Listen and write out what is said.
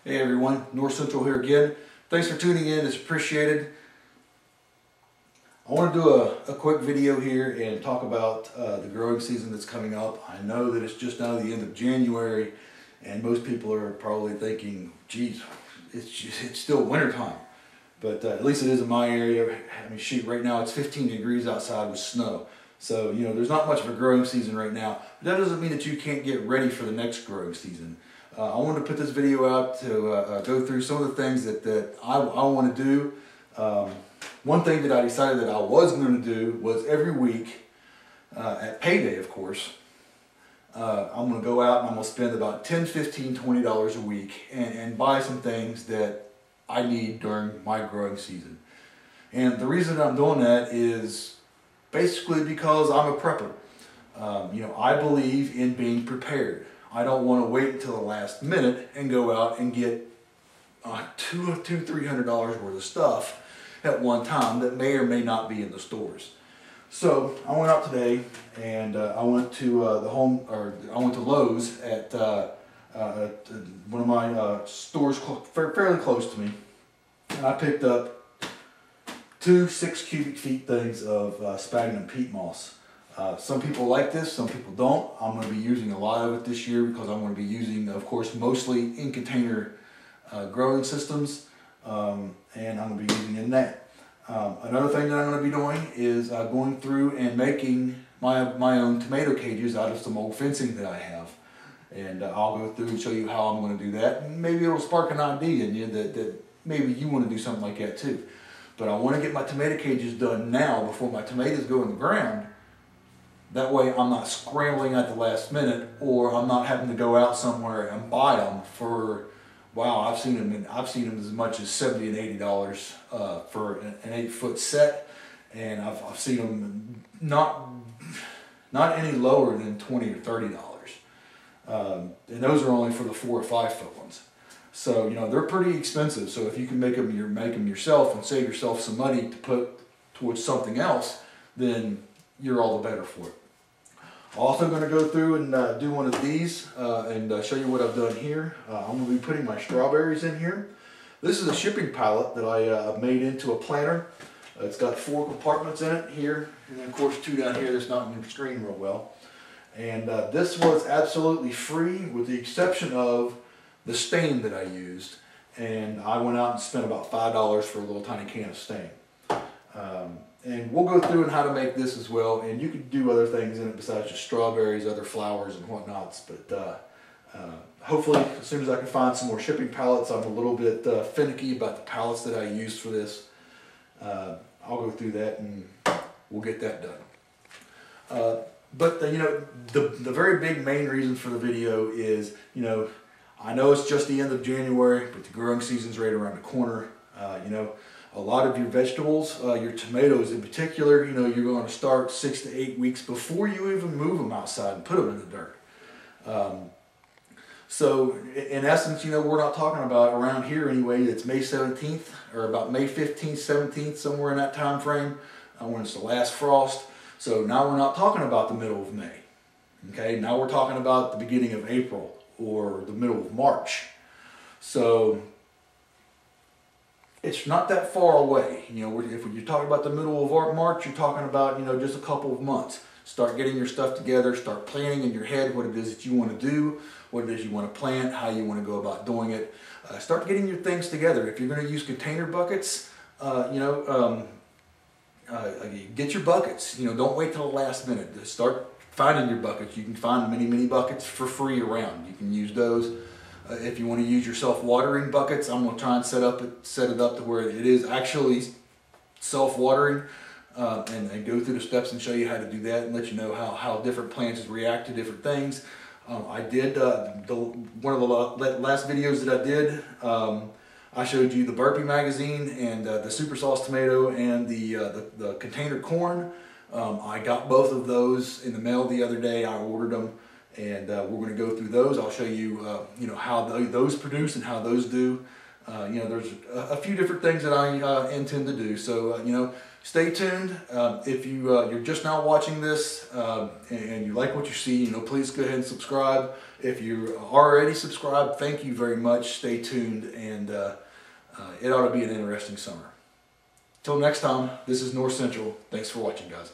Hey everyone, North Central here again. Thanks for tuning in, it's appreciated. I want to do a quick video here and talk about the growing season that's coming up. I know that it's just now the end of January and most people are probably thinking, geez, it's still wintertime. But at least it is in my area. I mean, shoot, right now it's 15 degrees outside with snow. So, you know, there's not much of a growing season right now. But that doesn't mean that you can't get ready for the next growing season. I wanted to put this video out to go through some of the things that I want to do. One thing that I decided that I was going to do was every week, at payday of course, I'm going to go out and I'm going to spend about $10, $15, $20 a week and buy some things that I need during my growing season. And the reason I'm doing that is basically because I'm a prepper. You know, I believe in being prepared. I don't want to wait until the last minute and go out and get $300 worth of stuff at one time that may or may not be in the stores. So I went out today and I went to I went to Lowe's at one of my stores fairly close to me, and I picked up two 6 cubic feet things of sphagnum peat moss. Some people like this, some people don't. I'm going to be using a lot of it this year because I'm going to be using, of course, mostly in container growing systems, and I'm going to be using in that. Another thing that I'm going to be doing is going through and making my own tomato cages out of some old fencing that I have. And I'll go through and show you how I'm going to do that. And maybe it'll spark an idea in you that maybe you want to do something like that too. But I want to get my tomato cages done now before my tomatoes go in the ground. That way I'm not scrambling at the last minute, or I'm not having to go out somewhere and buy them for, wow, I've seen them as much as $70 and $80 for an 8-foot set, and I've seen them not any lower than $20 or $30. And those are only for the 4 or 5 foot ones. So, you know, they're pretty expensive. So if you can make them yourself and save yourself some money to put towards something else, then you're all the better for it. I'm also going to go through and do one of these and show you what I've done here. I'm going to be putting my strawberries in here. This is a shipping pallet that I made into a planter. It's got 4 compartments in it here, and then of course 2 down here that's not in the screen real well. And this was absolutely free with the exception of the stain that I used. And I went out and spent about $5 for a little tiny can of stain. And we'll go through and how to make this as well, and you could do other things in it besides just strawberries, other flowers and whatnots, but hopefully as soon as I can find some more shipping pallets. I'm a little bit finicky about the pallets that I used for this. I'll go through that and we'll get that done. But you know, the very big main reason for the video is, you know, I know it's just the end of January, but the growing season's right around the corner. You know, a lot of your vegetables, your tomatoes in particular, you know, you're going to start 6 to 8 weeks before you even move them outside and put them in the dirt. So in essence, you know, we're not talking about around here anyway, it's May 17th or about May 15th, 17th, somewhere in that time frame when it's the last frost. So now we're not talking about the middle of May. Okay, now we're talking about the beginning of April or the middle of March. So it's not that far away. You know, if you're talking about the middle of March, you're talking about, you know, just a couple of months. Start getting your stuff together, start planning in your head what it is that you want to do, what it is you want to plant, how you want to go about doing it. Start getting your things together. If you're going to use container buckets, you know, get your buckets. You know, don't wait till the last minute. Just start finding your buckets. You can find many buckets for free around. You can use those. If you want to use your self-watering buckets, I'm going to try and set it up to where it is actually self-watering, and go through the steps and show you how to do that and let you know how different plants react to different things. I did one of the last videos that I did. I showed you the Burpee magazine and the Super Sauce tomato and the container corn. I got both of those in the mail the other day. I ordered them. And we're going to go through those. I'll show you, you know, how those produce and how those do. You know, there's a few different things that I intend to do. So, you know, stay tuned. If you're just now watching this and you like what you see, please go ahead and subscribe. If you're already subscribed, thank you very much. Stay tuned, and it ought to be an interesting summer. Till next time, this is North Central. Thanks for watching, guys.